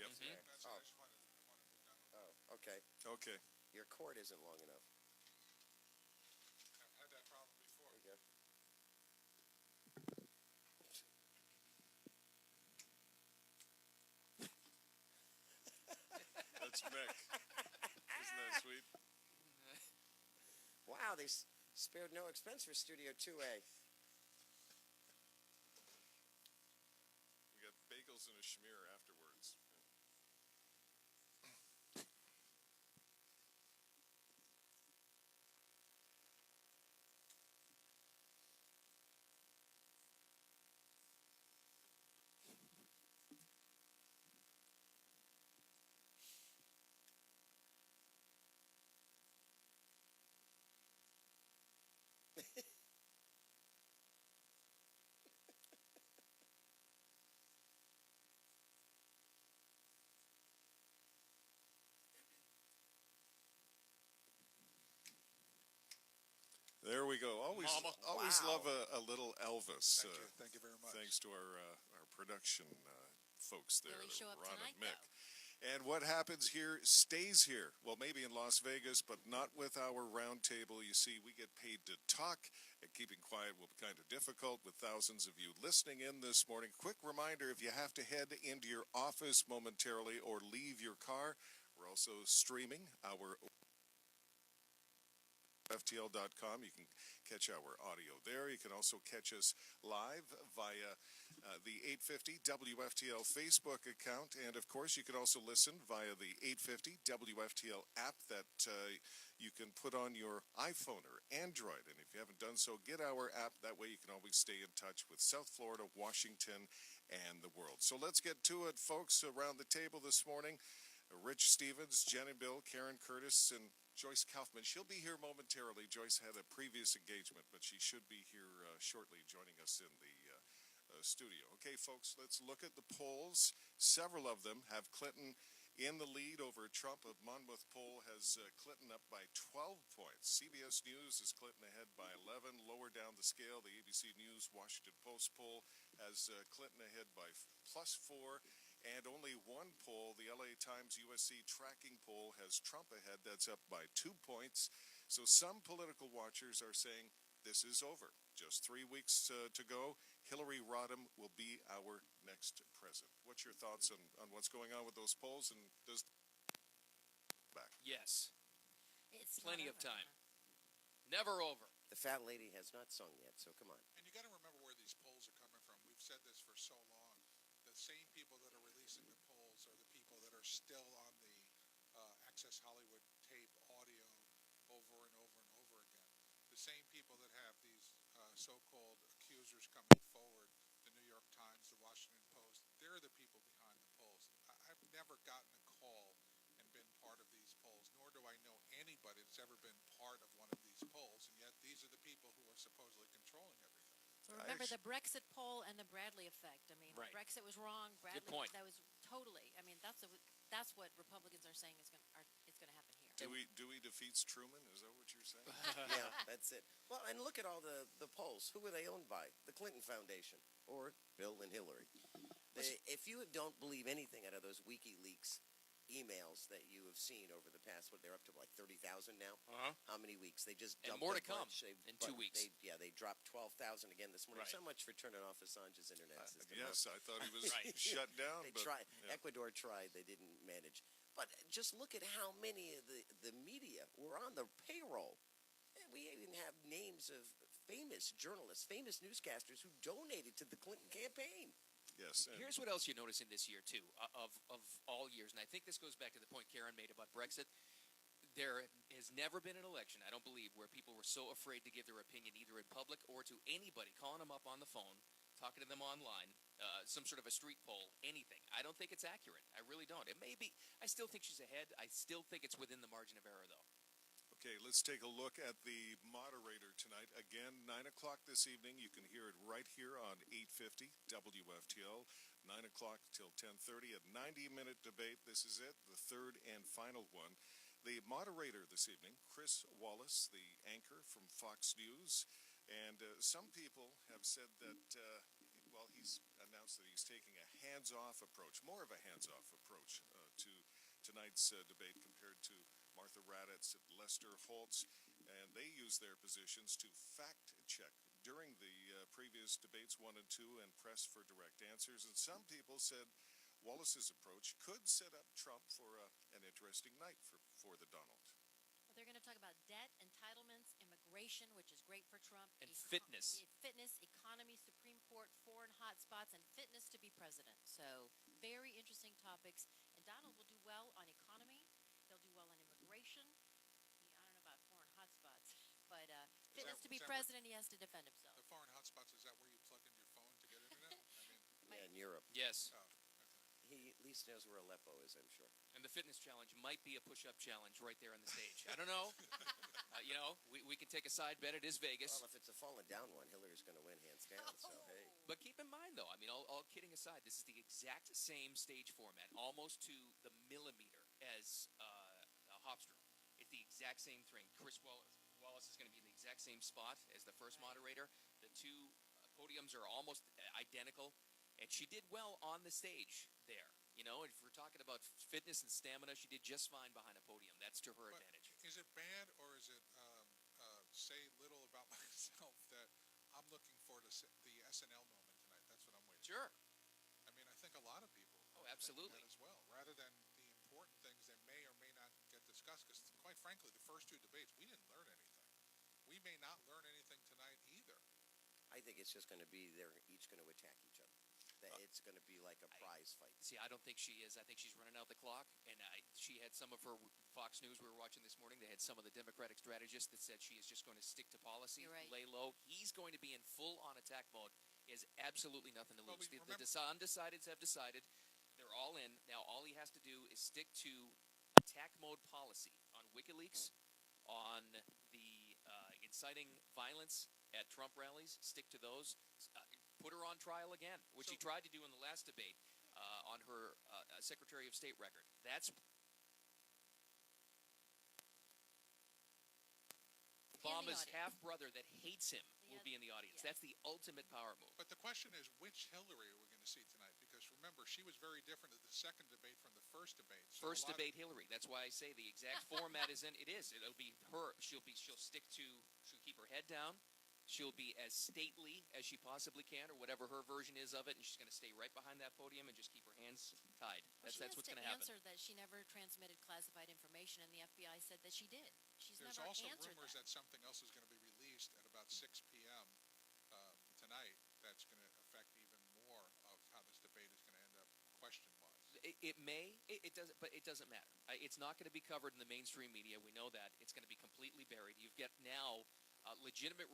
Yep. That's what Oh. I just wanted to move down. Oh, okay. Okay. Your cord isn't long enough. I've had that problem before. There you go. That's Mick. Isn't that sweet? Wow, they spared no expense for Studio 2A. We got bagels and a schmear afterwards. There we go. Always, Mama. always Wow. love a little Elvis. Thank you. Thank you very much. Thanks to our production folks there, Will he show up Ron tonight, and Mick. though? And what happens here stays here. Well, maybe in Las Vegas, but not with our roundtable. You see, we get paid to talk, and keeping quiet will be kind of difficult with thousands of you listening in this morning. Quick reminder, if you have to head into your office momentarily or leave your car, we're also streaming our FTL.com. You can catch our audio there. You can also catch us live via the 850 WFTL Facebook account. And, of course, you can also listen via the 850 WFTL app that you can put on your iPhone or Android. And if you haven't done so, get our app. That way you can always stay in touch with South Florida, Washington, and the world. So let's get to it, folks, around the table this morning. Rich Stevens, Jen and Bill, Karen Curtis, and Joyce Kaufman. She'll be here momentarily. Joyce had a previous engagement, but she should be here shortly joining us in the studio. Okay, folks, let's look at the polls. Several of them have Clinton in the lead over Trump. A Monmouth poll has Clinton up by 12 points. CBS News has Clinton ahead by 11. Lower down the scale, the ABC News Washington Post poll has Clinton ahead by +4. And only one poll, the LA Times USC tracking poll, has Trump ahead. That's up by 2 points. So some political watchers are saying this is over. Just 3 weeks to go. Hillary Rodham will be our next president. What's your thoughts on what's going on with those polls? And does back? Yes. It's Plenty not of over. time. Never over. The fat lady has not sung yet, so come on. And you got to remember where these polls are coming from. We've said this for so long. The same people that are releasing the polls are the people that are still on the Access Hollywood tape audio over and over and over again. The same people that have these so-called accusers coming forward, the New York Times, the Washington Post, they're the people behind the polls. I've never gotten a call and been part of these polls, nor do I know anybody that's ever been part of one of these polls, and yet these are the people who are supposedly controlling everything. Well, remember the Brexit poll and the Bradley effect. I mean, Right. Brexit was wrong. Bradley, point. that was totally. I mean, that's what Republicans are saying is going to happen here. Dewey defeats Truman? Is that what you're saying? Yeah, that's it. Well, and look at all the polls. Who were they owned by? The Clinton Foundation or Bill and Hillary. If you don't believe anything out of those WikiLeaks emails that you have seen over the past, they're up to like 30,000 now. Uh-huh. How many weeks? They just And dumped more a to come bunch. in 2 weeks. They dropped 12,000 again this morning. Right. So much for turning off Assange's internet system. Yes, I thought he was Right. shut down. They but, tried. yeah. Ecuador tried. They didn't manage. But just look at how many of the media were on the payroll. And we even have names of famous journalists, famous newscasters who donated to the Clinton campaign. Yes. And Here's what else you notice in this year, too, of all years, and I think this goes back to the point Karen made about Brexit. There has never been an election, I don't believe, where people were so afraid to give their opinion either in public or to anybody, calling them up on the phone, talking to them online, some sort of a street poll, anything. I don't think it's accurate. I really don't. It may be. I still think she's ahead. I still think it's within the margin of error, though. Okay, let's take a look at the moderator tonight. Again, 9 o'clock this evening. You can hear it right here on 850 WFTL. 9 o'clock till 10:30. A 90-minute debate. This is it, the third and final one. The moderator this evening, Chris Wallace, the anchor from Fox News. And some people have said that, well, he's announced that he's taking a hands-off approach, more of a hands-off approach to tonight's debate compared to Martha Raddatz and Lester Holtz, and they use their positions to fact-check during the previous debates 1 and 2 and press for direct answers. And some people said Wallace's approach could set up Trump for an interesting night for the Donald. They're going to talk about debt, entitlements, immigration, which is great for Trump, And fitness. fitness, economy, Supreme Court, foreign hotspots, and fitness to be president. So very interesting topics. And Donald will do well on economy. He'll do well on immigration. I don't know about foreign hotspots, but fitness to be is that where- president, he has to defend himself. The foreign hotspots, is that where you plug in your phone to get internet? Yeah, in Europe. Yes. Oh, He at least knows where Aleppo is, I'm sure. And the fitness challenge might be a push-up challenge right there on the stage. I don't know. You know, we can take a side bet. It is Vegas. Well, if it's a fallen down one, Hillary's going to win hands down. So hey, But keep in mind, though, I mean, all kidding aside, this is the exact same stage format, almost to the millimeter as Hofstra. It's the exact same thing. Chris Wallace is going to be in the exact same spot as the first moderator. The two podiums are almost identical, and she did well on the stage there. You know, if we're talking about fitness and stamina, she did just fine behind a podium. That's to her But advantage. is it bad, or is it say little about myself that I'm looking for the SNL moment tonight? That's what I'm waiting for. Sure. I mean, I think a lot of people Oh, are thinking absolutely. that as well, rather than the important things that may or may not get discussed. Because quite frankly, the first two debates, we didn't learn anything. We may not learn anything tonight either. I think it's just going to be they're each going to attack each other. That it's going to be like a prize fight. See, I don't think she is. I think she's running out the clock. And she had some of her Fox News we were watching this morning. They had some of the Democratic strategists that said she is just going to stick to policy, You're right. lay low. He's going to be in full-on attack mode. He has absolutely nothing to Well, lose. we The remember- undecideds have decided. They're all in. Now, all he has to do is stick to attack mode policy on WikiLeaks, on the inciting violence at Trump rallies. Stick to those. Put her on trial again, which he tried to do in the last debate on her Secretary of State record. That's Obama's audience. half-brother that hates him will be in the audience. Yeah. That's the ultimate power move. But the question is, which Hillary are we going to see tonight? Because remember, she was very different at the second debate from the first debate. So First a lot of- debate, Hillary. That's why I say the exact format is in. It is. It'll be her. She'll stick to. She'll keep her head down. She'll be as stately as she possibly can, or whatever her version is of it, and she's going to stay right behind that podium and just keep her hands tied. Well, That's what's going to happen. She has to answer that she never transmitted classified information, and the FBI said that she did. She's There's never also answered rumors that. that something else is going to be released at about 6 p.m. Tonight that's going to affect even more of how this debate is going to end up question-wise. It may. It doesn't. But it doesn't matter. It's not going to be covered in the mainstream media. We know that. It's going to be completely buried. You've got now legitimate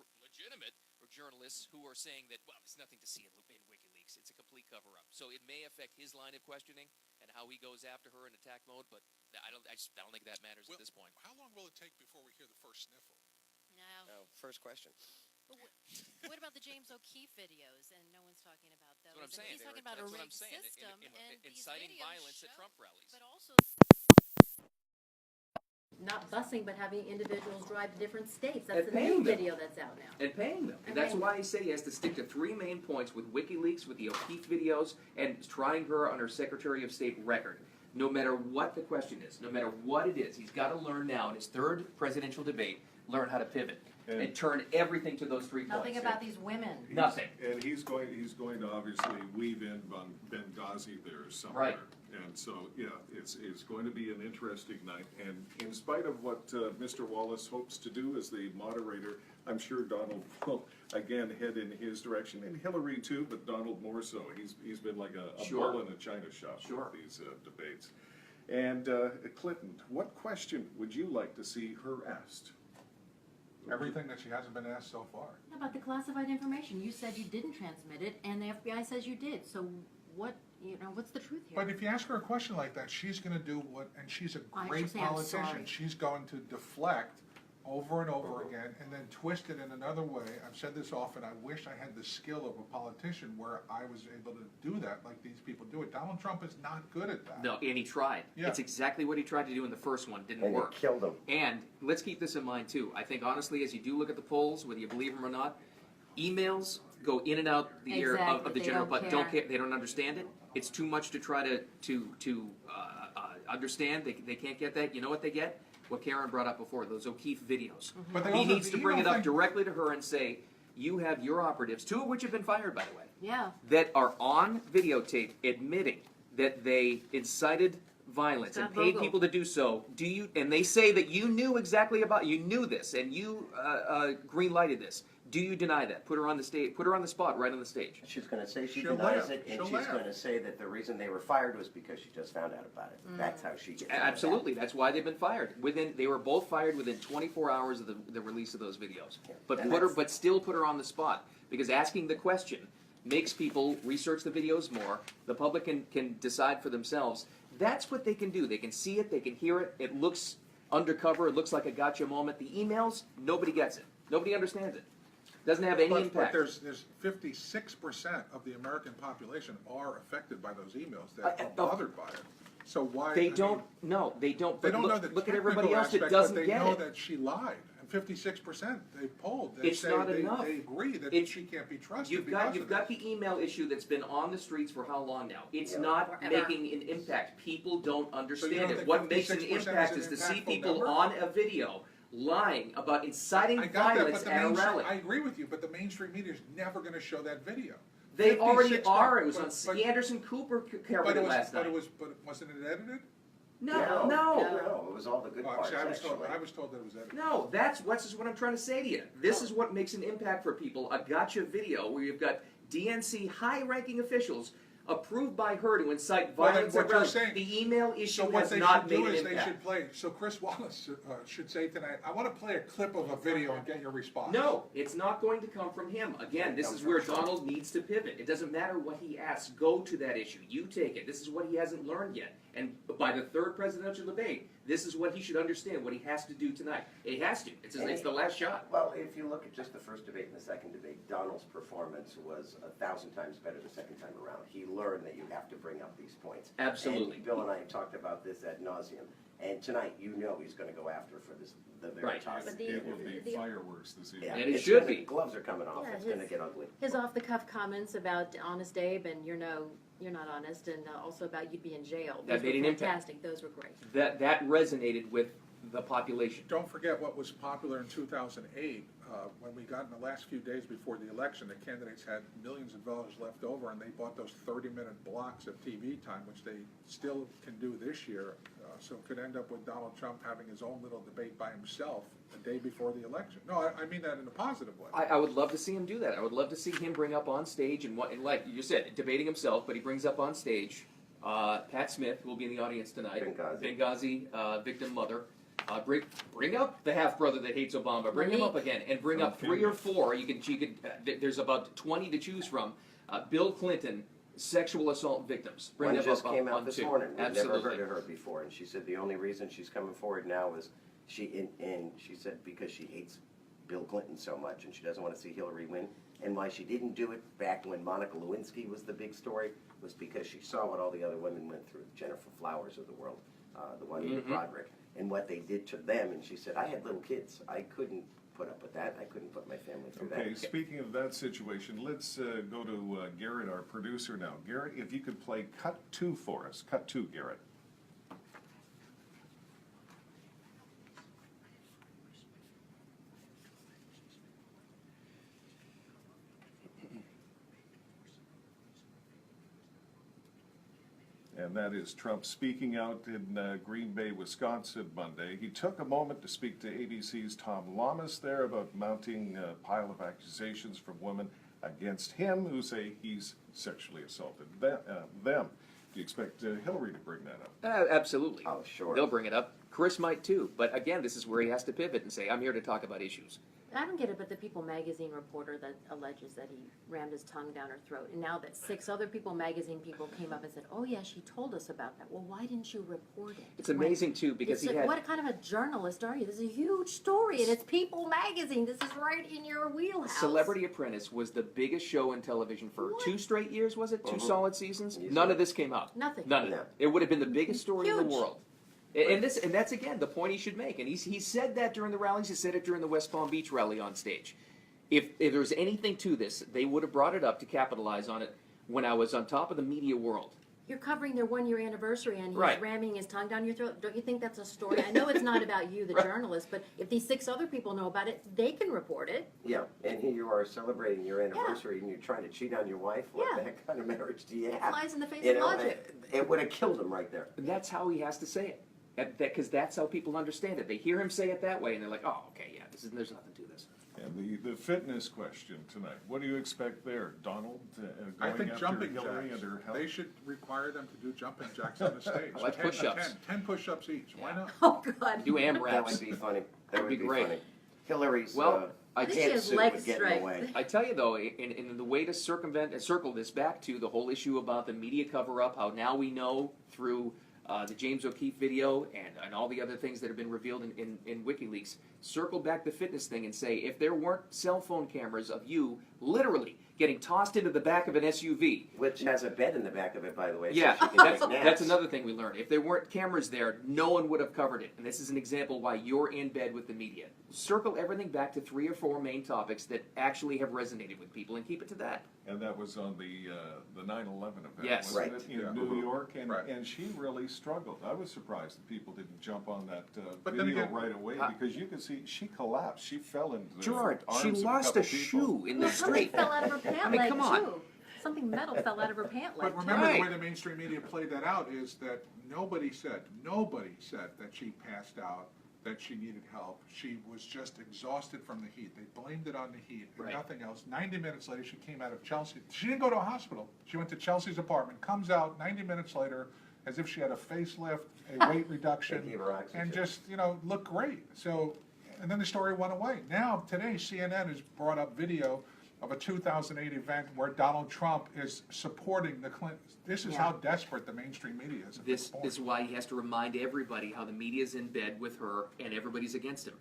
journalists who are saying that, well, there's nothing to see in WikiLeaks. It's a complete cover-up. So it may affect his line of questioning and how he goes after her in attack mode. But I don't think that matters at this point. How long will it take before we hear the first sniffle? No. First question. But what about the James O'Keefe videos? And no one's talking about those. That's what I'm And saying. he's talking about That's a what I'm rigged saying. system, and these Inciting videos violence at show- Trump rallies. But also, Not busing, but having individuals drive to different states. That's And the paying new them. video that's out now. And paying them. And That's paying why I say he has to stick to three main points with WikiLeaks, with the O'Keefe videos, and trying her on her Secretary of State record. No matter what the question is, no matter what it is, he's got to learn now in his third presidential debate, learn how to pivot and turn everything to those 3 Nothing points. about these women. Nothing. And he's going to obviously weave in Benghazi there somewhere. Right. And so, yeah, it's going to be an interesting night. And in spite of what Mr. Wallace hopes to do as the moderator, I'm sure Donald will again head in his direction, and Hillary too, but Donald more so. He's been like a Sure. bull in a china shop Sure. with these debates. And Clinton, what question would you like to see her asked? Everything that she hasn't been asked so far. How about the classified information? You said you didn't transmit it, and the FBI says you did. So what's the truth here? But if you ask her a question like that, she's going to do what, and she's a I great understand, I'm politician. sorry. She's going to deflect over and over again and then twist it in another way. I've said this often, I wish I had the skill of a politician where I was able to do that like these people do it. Donald Trump is not good at that. No, and he tried. Yeah. It's exactly what he tried to do in the first one. Didn't And work. it killed him. And let's keep this in mind too. I think honestly, as you do look at the polls, whether you believe them or not, emails go in and out the ear of Exactly, the they general don't public. care. They don't understand it. It's too much to try to understand. They can't get that. You know what they get? What Karen brought up before, those O'Keefe videos. But they He also- needs to the bring it email up thing- directly to her and say, you have your operatives, 2 of which have been fired, by the way, Yeah. that are on videotape admitting that they incited violence and Scott paid Vogel. people to do so. Do you? And they say that you knew you knew this, and you green lighted this. Do you deny that? Put her on the stage. Put her on the spot, right on the stage. She's going to say she She'll denies laugh. it, and She'll she's laugh. going to say that the reason they were fired was because she just found out about it. That's how she gets out of that. Absolutely, that's why they've been fired. They were both fired within 24 hours of the release of those videos. Yeah. But And still put her on the spot, because asking the question makes people research the videos more. The public can decide for themselves. That's what they can do. They can see it, they can hear it. It looks undercover. It looks like a gotcha moment. The emails, nobody gets it. Nobody understands it. Doesn't have any But impact. there's 56% of the American population are affected by those emails that I- are bothered by it. So why? They I mean, don't. No, they don't. They But don't look, know the look at technical everybody else that aspect, doesn't but they get know it. that she lied. And 56% they polled. They It's say not they, enough. They agree that It's- she can't be trusted. You've because got of this. the email issue that's been on the streets for how long now? It's Yeah. not Forever. making an impact. People don't understand don't it. think What makes an 56% impact is is an to see impactful people number? on a video lying about inciting I got that, violence but the at a mainstream, rally. I agree with you, but the mainstream media is never going to show that video. They already 56 are. It was but- on but- Anderson Cooper covered But it last night. but wasn't it edited? No. No, it was all the good Oh, parts, actually, actually. I was told that it was edited. No, that's what I'm trying to say to you. This is what makes an impact for people. A gotcha video where you've got DNC high-ranking officials approved by her to incite Well, then violence what at you're rallies. saying- The email issue So what has they not should made do an is impact. they should play. So Chris Wallace should say tonight, "I want to play a clip of a video and get your response." No, it's not going to come from him. Again, this is where Donald needs to pivot. It doesn't matter what he asks. Go to that issue. You take it. This is what he hasn't learned yet. And by the third presidential debate, this is what he should understand, what he has to do tonight. He has to. It's the last shot. Well, if you look at just the first debate and the second debate, Donald's performance was 1,000 times better the second time around. He learned that you have to bring up these points. Absolutely. And Bill and I talked about this ad nauseum. And tonight, you know he's going to go after for this the Right. Veritas. But the- It will be the- fireworks this evening. Yeah, And it it's should gonna- be. Gloves are coming off. Yeah, It's going to his- get ugly. His off-the-cuff comments about Honest Abe and you're not honest, and also about you'd be in jail. That Those made were an impact. fantastic. Those were great. That resonated with the population. Don't forget what was popular in 2008, when we got in the last few days before the election, the candidates had millions of dollars left over, and they bought those 30-minute blocks of TV time, which they still can do this year. So it could end up with Donald Trump having his own little debate by himself the day before the election. No, I mean that in a positive way. I would love to see him do that. I would love to see him bring up on stage and like you said, debating himself, but he brings up on stage Pat Smith, who will be in the audience tonight. Benghazi victim mother. Bring up the half brother that hates Obama. Bring him up again, and bring up 3 or 4. There's about 20 to choose from. Bill Clinton, sexual assault victims. Bring One them just up came on out this 2. morning. We've Absolutely. never heard of her before, and she said the only reason she's coming forward now is she said because she hates Bill Clinton so much and she doesn't want to see Hillary win. And why she didn't do it back when Monica Lewinsky was the big story was because she saw what all the other women went through, Jennifer Flowers of the world, the one in Broderick, and what they did to them. And she said, I had little kids. I couldn't put up with that. I couldn't put my family through Okay, that. speaking of that situation, let's go to Garrett, our producer now. Garrett, if you could play cut 2 for us. Cut 2, Garrett. And that is Trump speaking out in Green Bay, Wisconsin Monday. He took a moment to speak to ABC's Tom Lamas there about mounting a pile of accusations from women against him who say he's sexually assaulted them. Do you expect Hillary to bring that up? Absolutely. Oh, sure. They'll bring it up. Chris might too. But again, this is where he has to pivot and say, I'm here to talk about issues. I don't get it, but the People magazine reporter that alleges that he rammed his tongue down her throat, and now that 6 other People magazine people came up and said, "Oh yeah, she told us about that." Well, why didn't you report it? It's amazing too because It's he like, had. what kind of a journalist are you? This is a huge story, and it's People magazine. This is right in your wheelhouse. Celebrity Apprentice was the biggest show in television for What? 2 straight years, was it? 2 Uh-huh. solid seasons? Easily. None of this came out. Nothing. None of No. it. It would have been the biggest story in the Huge. world. And that's again the point he should make. And he said that during the rallies. He said it during the West Palm Beach rally on stage. If there's anything to this, they would have brought it up to capitalize on it when I was on top of the media world. You're covering their 1 year anniversary and he's Right. ramming his tongue down your throat. Don't you think that's a story? I know it's not about you, the Right. journalist, but if these 6 other people know about it, they can report it. Yeah, and here you are celebrating your anniversary and you're trying to cheat on your wife? What Yeah. the heck kind of marriage do you have? Flies in the face You of know, logic. it would have killed him right there. That's how he has to say it. Because that's how people understand it. They hear him say it that way, and they're like, "Oh, okay, yeah, there's nothing to this." And the fitness question tonight, what do you expect there? Donald I going think after jumping Hillary jacks. and her health? They should require them to do jumping jacks on the stage. Like 10 push-ups. 10 push-ups each. Why not? Oh, God. Do That AMRAPs. would be funny. That That'd would be be great. funny. Hillary's Well, I think she has pantsuit leg would get in the strength. way. I tell you though, in the way to circle this back to the whole issue about the media cover-up, how now we know through the James O'Keefe video and all the other things that have been revealed in WikiLeaks, circle back the fitness thing and say, if there weren't cell phone cameras of you literally getting tossed into the back of an SUV, Which has a bed in the back of it, by the way. yeah, so she can that's, take naps. that's another thing we learned. If there weren't cameras there, no one would have covered it. And this is an example why you're in bed with the media. Circle everything back to 3 or 4 main topics that actually have resonated with people and keep it to that. And that was on the 9/11 event, Yes. wasn't Right. it, in Yeah. New York? And, Right. and she really struggled. I was surprised that people didn't jump on that But then video again, right away because you could see she collapsed. She fell into the Gerard, arms she of lost couple a people. shoe in the Something street. fell out of her pant mean, leg, come on. too. Something metal fell out of her pant leg, But too. remember, the Right. way the mainstream media played that out is that nobody said that she passed out, that she needed help. She was just exhausted from the heat. They blamed it on the heat and Right. nothing else. 90 minutes later, she came out of Chelsea. She didn't go to a hospital. She went to Chelsea's apartment, comes out 90 minutes later as if she had a facelift, a weight reduction, They gave her oxygen. and just, looked great. So, and then the story went away. Now, today, CNN has brought up video of a 2008 event where Donald Trump is supporting the Clintons. This is Yeah. how desperate the mainstream media is at this This point. is why he has to remind everybody how the media's in bed with her and everybody's against him.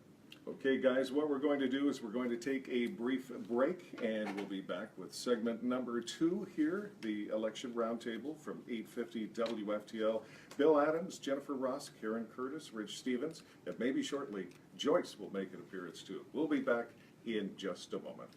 Okay, guys, what we're going to do is we're going to take a brief break, and we'll be back with segment number 2 here, the election roundtable from 850 WFTL. Bill Adams, Jennifer Ross, Karen Curtis, Rich Stevens, and maybe shortly, Joyce will make an appearance too. We'll be back in just a moment.